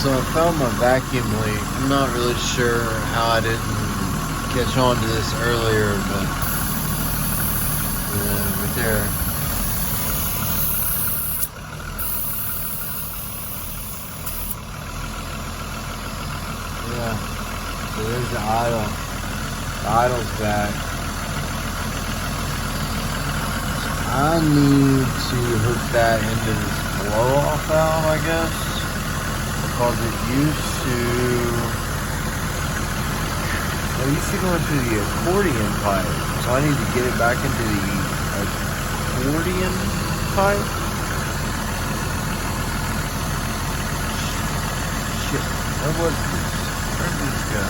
So I found my vacuum leak. I'm not really sure how I didn't catch on to this earlier, but right there. Yeah. So there's the idle. The idle's back. I need to hook that into this blow-off valve, I guess, because it used to go into the accordion pipe, so I need to get it back into the accordion pipe. Shit, where was this? Where did this go?